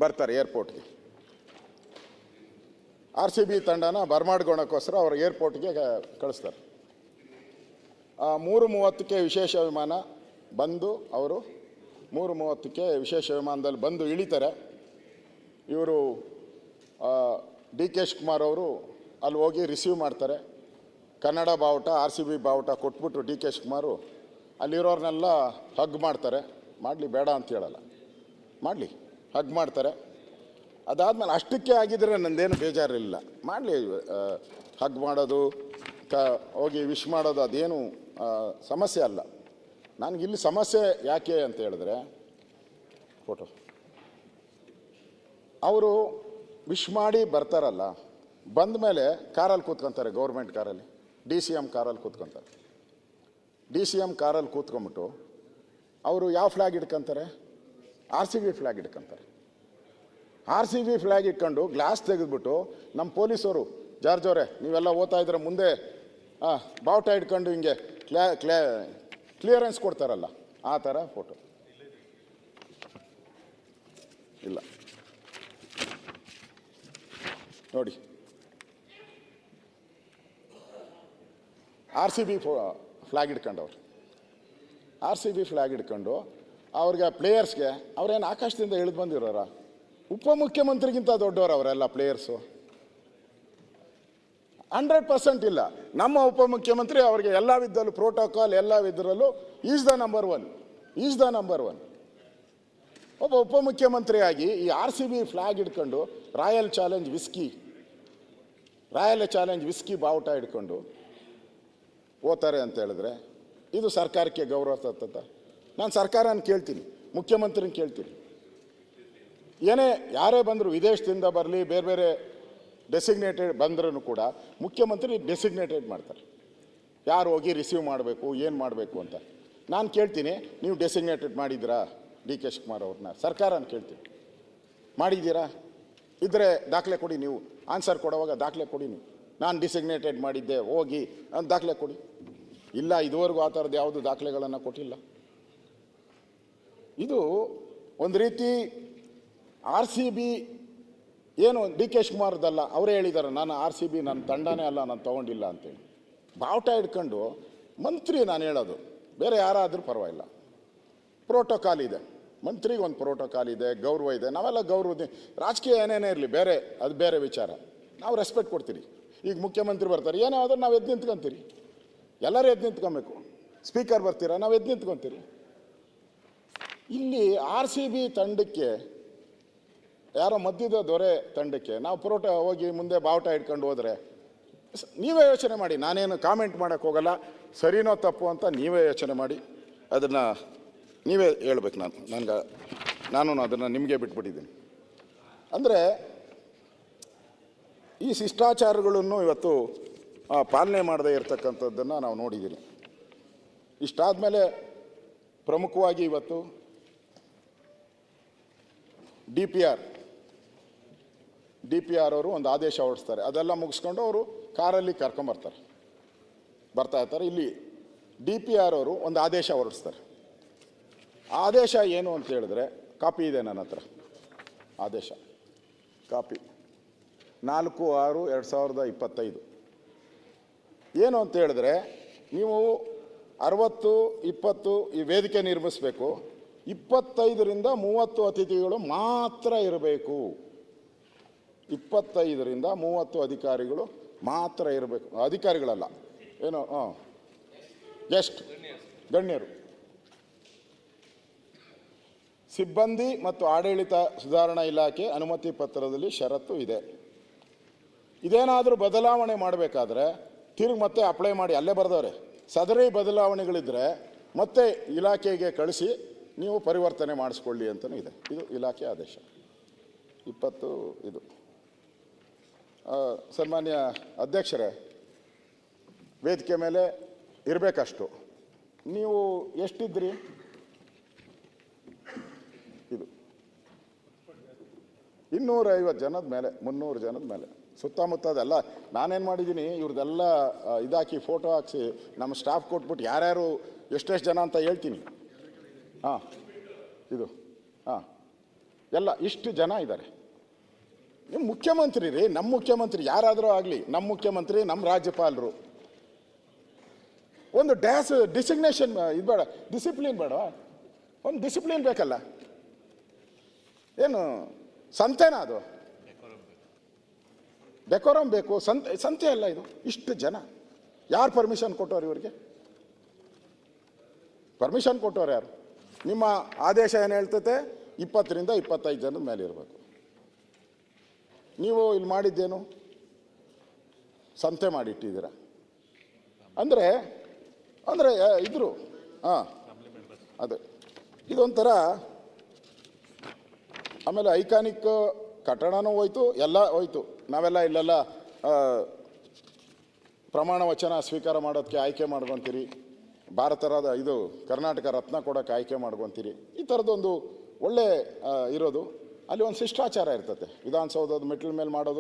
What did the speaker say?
ಬರ್ತಾರೆ ಏರ್ಪೋರ್ಟ್ಗೆ. RCB ತಂಡನ ಬರ್ಮಾಡ್ಗೊಳಕ್ಕೋಸ್ಕರ ಅವರು ಏರ್ಪೋರ್ಟ್ಗೆ ಕಳಿಸ್ತಾರೆ. 3:30ಕ್ಕೆ ವಿಶೇಷ ವಿಮಾನ ಬಂದು ಅವರು 3:30ಕ್ಕೆ ವಿಶೇಷ ವಿಮಾನದಲ್ಲಿ ಬಂದು ಇಳಿತಾರೆ. ಇವರು DK ಶಿವಕುಮಾರ್ ಅವರು ಅಲ್ಲಿ ಹೋಗಿ ರಿಸೀವ್ ಮಾಡ್ತಾರೆ. ಕನ್ನಡ ಬಾವುಟ RCB ಬಾವುಟ ಕೊಟ್ಬಿಟ್ಟು DK ಶಿವಕುಮಾರು ಅಲ್ಲಿರೋರ್ನೆಲ್ಲ ಹಗ್ ಮಾಡ್ತಾರೆ. ಮಾಡಲಿ, ಬೇಡ ಅಂತ ಹೇಳಲ್ಲ, ಮಾಡಲಿ, ಹಗ್ ಮಾಡ್ತಾರೆ. ಅದಾದಮೇಲೆ ಅಷ್ಟಕ್ಕೆ ಆಗಿದ್ರೆ ನಂದೇನು ಬೇಜಾರಿಲ್ಲ, ಮಾಡಲಿ, ಹಗ್ ಮಾಡೋದು ಹೋಗಿ ವಿಶ್ ಮಾಡೋದು ಅದೇನು ಸಮಸ್ಯೆ ಅಲ್ಲ. ನನಗಿಲ್ಲಿ ಸಮಸ್ಯೆ ಯಾಕೆ ಅಂತ ಹೇಳಿದ್ರೆ, ಫೋಟೋ ಅವರು ವಿಶ್ ಮಾಡಿ ಬರ್ತಾರಲ್ಲ, ಬಂದ ಮೇಲೆ ಕಾರಲ್ಲಿ ಕೂತ್ಕೊತಾರೆ, ಗೌರ್ಮೆಂಟ್ ಕಾರಲ್ಲಿ, DCM ಕಾರಲ್ಲಿ ಕೂತ್ಕೊತಾರೆ. DCM ಕಾರಲ್ಲಿ ಕೂತ್ಕೊಂಬಿಟ್ಟು ಅವರು ಯಾವ ಫ್ಲ್ಯಾಗ್ ಇಟ್ಕೊತಾರೆ? RCB ಫ್ಲ್ಯಾಗ್ ಇಟ್ಕೊತಾರೆ. RCB ಫ್ಲ್ಯಾಗ್ ಇಟ್ಕೊಂಡು ಗ್ಲಾಸ್ ತೆಗೆದ್ಬಿಟ್ಟು ನಮ್ಮ ಪೊಲೀಸವರು, ಜಾರ್ಜ್ ಅವರೇ ನೀವೆಲ್ಲ ಓದ್ತಾ ಇದ್ರೆ ಮುಂದೆ ಬಾವುಟ ಇಟ್ಕೊಂಡು ಹಿಂಗೆ ಕ್ಲಿಯರೆನ್ಸ್ ಕೊಡ್ತಾರಲ್ಲ, ಆ ಥರ ಫೋಟೋ ಇಲ್ಲ ನೋಡಿ. RCB ಫ್ಲ್ಯಾಗ್ ಇಟ್ಕೊಂಡವ್ರು, RCB ಫ್ಲ್ಯಾಗ್ ಇಟ್ಕೊಂಡು ಅವ್ರಿಗೆ ಪ್ಲೇಯರ್ಸ್ಗೆ ಅವ್ರೇನು ಆಕಾಶದಿಂದ ಇಳಿದು ಬಂದಿರೋರ? ಉಪಮುಖ್ಯಮಂತ್ರಿಗಿಂತ ದೊಡ್ಡವರು ಅವರೆಲ್ಲ ಪ್ಲೇಯರ್ಸು. 100% ಇಲ್ಲ. ನಮ್ಮ ಉಪಮುಖ್ಯಮಂತ್ರಿ ಅವ್ರಿಗೆ ಎಲ್ಲ ವಿಧದಲ್ಲೂ ಪ್ರೋಟೋಕಾಲ್, ಎಲ್ಲ ವಿಧದಲ್ಲೂ ಈಸ್ ದ ನಂಬರ್ ಒನ್. ಒಬ್ಬ ಉಪಮುಖ್ಯಮಂತ್ರಿಯಾಗಿ ಈ RCB ಫ್ಲ್ಯಾಗ್ ಹಿಡ್ಕೊಂಡು ರಾಯಲ್ ಚಾಲೆಂಜ್ ವಿಸ್ಕಿ ಬಾವುಟ ಹಿಡ್ಕೊಂಡು ಓದ್ತಾರೆ ಅಂತ ಹೇಳಿದ್ರೆ ಇದು ಸರ್ಕಾರಕ್ಕೆ ಗೌರವ ತರ್ತದ? ನಾನು ಸರ್ಕಾರನ ಕೇಳ್ತೀನಿ, ಮುಖ್ಯಮಂತ್ರಿನ ಕೇಳ್ತೀನಿ. ಯಾರೇ ಬಂದರೂ, ವಿದೇಶದಿಂದ ಬರಲಿ, ಬೇರೆ ಬೇರೆ ಡೆಸಿಗ್ನೇಟೆಡ್ ಬಂದ್ರೂ ಕೂಡ ಮುಖ್ಯಮಂತ್ರಿ ಡೆಸಿಗ್ನೇಟೆಡ್ ಮಾಡ್ತಾರೆ, ಯಾರು ಹೋಗಿ ರಿಸೀವ್ ಮಾಡಬೇಕು, ಏನು ಮಾಡಬೇಕು ಅಂತ. ನಾನು ಕೇಳ್ತೀನಿ, ನೀವು ಡೆಸಿಗ್ನೇಟೆಡ್ ಮಾಡಿದ್ದೀರಾ DK ಶಿವಕುಮಾರ್ ಅವ್ರನ್ನ? ಸರ್ಕಾರನ ಕೇಳ್ತೀನಿ, ಮಾಡಿದ್ದೀರಾ? ಇದ್ದರೆ ದಾಖಲೆ ಕೊಡಿ. ನೀವು ಆನ್ಸರ್ ಕೊಡುವಾಗ ದಾಖಲೆ ಕೊಡಿ. ನೀವು ನಾನು ಡಿಸಿಗ್ನೇಟೆಡ್ ಮಾಡಿದ್ದೆ ಹೋಗಿ ಅಂತ ದಾಖಲೆ ಕೊಡಿ. ಇಲ್ಲ, ಇದುವರೆಗೂ ಆ ಥರದ್ದು ಯಾವುದು ದಾಖಲೆಗಳನ್ನು ಕೊಟ್ಟಿಲ್ಲ. ಇದು ಒಂದು ರೀತಿ RCB ಏನು DK ಶಿವಕುಮಾರ್ದಲ್ಲ, ಅವರೇ ಹೇಳಿದ್ದಾರೆ, ನಾನು RCB ನನ್ನ ತಂಡನೇ ಅಲ್ಲ, ನಾನು ತೊಗೊಂಡಿಲ್ಲ ಅಂತೇಳಿ. ಬಾವುಟ ಹಿಡ್ಕೊಂಡು ಮಂತ್ರಿ, ನಾನು ಹೇಳೋದು ಬೇರೆ ಯಾರಾದರೂ ಪರವಾಗಿಲ್ಲ, ಪ್ರೋಟೋಕಾಲ್ ಇದೆ, ಮಂತ್ರಿಗೆ ಒಂದು ಪ್ರೋಟೋಕಾಲ್ ಇದೆ, ಗೌರವ ಇದೆ. ನಾವೆಲ್ಲ ಗೌರವ, ರಾಜಕೀಯ ಏನೇನೇ ಇರಲಿ, ಬೇರೆ ಅದು ಬೇರೆ ವಿಚಾರ, ನಾವು ರೆಸ್ಪೆಕ್ಟ್ ಕೊಡ್ತೀರಿ. ಈಗ ಮುಖ್ಯಮಂತ್ರಿ ಬರ್ತಾರೆ, ಏನೇ ಆದರೂ ನಾವು ಎದ್ದು ನಿಂತ್ಕೊಂತೀರಿ, ಎಲ್ಲರೂ ಎದ್ದು ನಿಂತ್ಕೊಬೇಕು. ಸ್ಪೀಕರ್ ಬರ್ತೀರಾ, ನಾವು ಎದ್ದು ನಿಂತ್ಕೊತೀರಿ. ಇಲ್ಲಿ RCB ತಂಡಕ್ಕೆ, ಯಾರೋ ಮಧ್ಯದ ದೊರೆ ತಂಡಕ್ಕೆ ನಾವು ಹೋಗಿ ಮುಂದೆ ಬಾವುಟ ಇಟ್ಕೊಂಡು ಹೋದರೆ ನೀವೇ ಯೋಚನೆ ಮಾಡಿ. ನಾನೇನು ಕಾಮೆಂಟ್ ಮಾಡೋಕ್ಕೆ ಹೋಗಲ್ಲ, ಸರಿನೋ ತಪ್ಪು ಅಂತ ನೀವೇ ಯೋಚನೆ ಮಾಡಿ, ಅದನ್ನು ನೀವೇ ಹೇಳ್ಬೇಕು. ನಾನು ಅದನ್ನು ನಿಮಗೆ ಬಿಟ್ಬಿಟ್ಟಿದ್ದೀನಿ. ಅಂದರೆ ಈ ಶಿಷ್ಟಾಚಾರಗಳನ್ನು ಇವತ್ತು ಪಾಲನೆ ಮಾಡದೇ ಇರತಕ್ಕಂಥದ್ದನ್ನು ನಾವು ನೋಡಿದ್ದೀವಿ. ಇಷ್ಟಾದಮೇಲೆ ಪ್ರಮುಖವಾಗಿ ಇವತ್ತು DPR ಅವರು ಒಂದು ಆದೇಶ ಹೊರಡಿಸ್ತಾರೆ. ಅದೆಲ್ಲ ಮುಗಿಸ್ಕೊಂಡು ಅವರು ಕಾರಲ್ಲಿ ಬರ್ತಾ ಇರ್ತಾರೆ. ಇಲ್ಲಿ DPR ಅವರು ಒಂದು ಆದೇಶ ಹೊರಡಿಸ್ತಾರೆ. ಆದೇಶ ಏನು ಅಂತ ಹೇಳಿದ್ರೆ, ಕಾಪಿ ಇದೆ ನನ್ನ ಹತ್ರ, ಆದೇಶ ಕಾಪಿ 4/6/2025. ಏನು ಅಂತ ಹೇಳಿದ್ರೆ, ನೀವು 60-20 ಈ ವೇದಿಕೆ ನಿರ್ಮಿಸಬೇಕು. 25ರಿಂದ 30 ಅತಿಥಿಗಳು ಮಾತ್ರ ಇರಬೇಕು. 25ರಿಂದ 30 ಅಧಿಕಾರಿಗಳು ಮಾತ್ರ ಇರಬೇಕು. ಅಧಿಕಾರಿಗಳಲ್ಲ, ಏನು ಗೆಸ್ಟ್, ಗಣ್ಯರು. ಸಿಬ್ಬಂದಿ ಮತ್ತು ಆಡಳಿತ ಸುಧಾರಣಾ ಇಲಾಖೆ ಅನುಮತಿ ಪತ್ರದಲ್ಲಿ ಷರತ್ತು ಇದೆ. ಇದೇನಾದರೂ ಬದಲಾವಣೆ ಮಾಡಬೇಕಾದ್ರೆ ಮತ್ತೆ ಅಪ್ಲೈ ಮಾಡಿ, ಅಲ್ಲೇ ಬರೆದವ್ರೆ, ಸದರಿ ಬದಲಾವಣೆಗಳಿದ್ದರೆ ಮತ್ತೆ ಇಲಾಖೆಗೆ ಕಳಿಸಿ ನೀವು ಪರಿವರ್ತನೆ ಮಾಡಿಸ್ಕೊಳ್ಳಿ ಅಂತಲೂ ಇದೆ. ಇದು ಇಲಾಖೆ ಆದೇಶ 20. ಇದು ಸನ್ಮಾನ್ಯ ಅಧ್ಯಕ್ಷರೇ, ವೇದಿಕೆ ಮೇಲೆ ಇರಬೇಕಷ್ಟು. ನೀವು ಎಷ್ಟಿದ್ರಿ? ಇದು 250 ಜನದ ಮೇಲೆ, 300 ಜನದ ಮೇಲೆ ಸುತ್ತಮುತ್ತದೆಲ್ಲ. ನಾನೇನು ಮಾಡಿದ್ದೀನಿ, ಇವ್ರದ್ದೆಲ್ಲ ಇದಾಕಿ ಫೋಟೋ ಹಾಕ್ಸಿ ನಮ್ಮ ಸ್ಟಾಫ್ ಕೊಟ್ಬಿಟ್ಟು ಯಾರ್ಯಾರು ಎಷ್ಟೆಷ್ಟು ಜನ ಅಂತ ಹೇಳ್ತೀನಿ. ಇದು ಎಲ್ಲ ಇಷ್ಟು ಜನ ಇದ್ದಾರೆ. ನಿಮ್ಮ ಮುಖ್ಯಮಂತ್ರಿ ರೀ, ನಮ್ಮ ಮುಖ್ಯಮಂತ್ರಿ ಯಾರಾದರೂ ಆಗಲಿ, ನಮ್ಮ ಮುಖ್ಯಮಂತ್ರಿ, ನಮ್ಮ ರಾಜ್ಯಪಾಲರು ಒಂದು ಡಿಸಿಗ್ನೇಷನ್ ಇದು ಬೇಡ, ಡಿಸಿಪ್ಲಿನ್ ಬೇಡ, ಒಂದು ಡಿಸಿಪ್ಲಿನ್ ಬೇಕಲ್ಲ. ಏನು ಸಂತೆನಾ ಅದು? ಡೆಕೋರಮ್ ಬೇಕು, ಸಂತೆ ಅಲ್ಲ ಇದು. ಇಷ್ಟು ಜನ ಯಾರು ಪರ್ಮಿಷನ್ ಕೊಟ್ಟವ್ರು ಇವರಿಗೆ? ಪರ್ಮಿಷನ್ ಕೊಟ್ಟವ್ರು ಯಾರು? ನಿಮ್ಮ ಆದೇಶ ಏನು ಹೇಳ್ತೈತೆ? 20ರಿಂದ 25 ಜನದ ಮೇಲೆ ಇರಬೇಕು. ನೀವು ಇಲ್ಲಿ ಮಾಡಿದ್ದೇನು? ಸಂತೆ ಮಾಡಿಟ್ಟಿದ್ದೀರ ಅಂದರೆ ಅಂದರೆ ಇದ್ರು. ಹಾಂ, ಅದು ಇದೊಂಥರ. ಆಮೇಲೆ ಐಕಾನಿಕ್ ಕಟ್ಟಡನೂ ಹೋಯ್ತು, ಎಲ್ಲ ಹೋಯ್ತು. ನಾವೆಲ್ಲ ಇಲ್ಲೆಲ್ಲ ಪ್ರಮಾಣ ವಚನ ಸ್ವೀಕಾರ ಮಾಡೋದಕ್ಕೆ ಆಯ್ಕೆ ಮಾಡ್ಕೊತೀರಿ, ಇದು ಕರ್ನಾಟಕ ರತ್ನ ಕೊಡೋಕ್ಕೆ ಆಯ್ಕೆ ಮಾಡ್ಕೊತೀರಿ. ಈ ಥರದ್ದೊಂದು ಒಳ್ಳೆ ಇರೋದು. ಅಲ್ಲಿ ಒಂದು ಶಿಷ್ಟಾಚಾರ ಇರ್ತದೆ. ವಿಧಾನಸೌಧದ ಮೆಟ್ಲ ಮೇಲೆ ಮಾಡೋದು,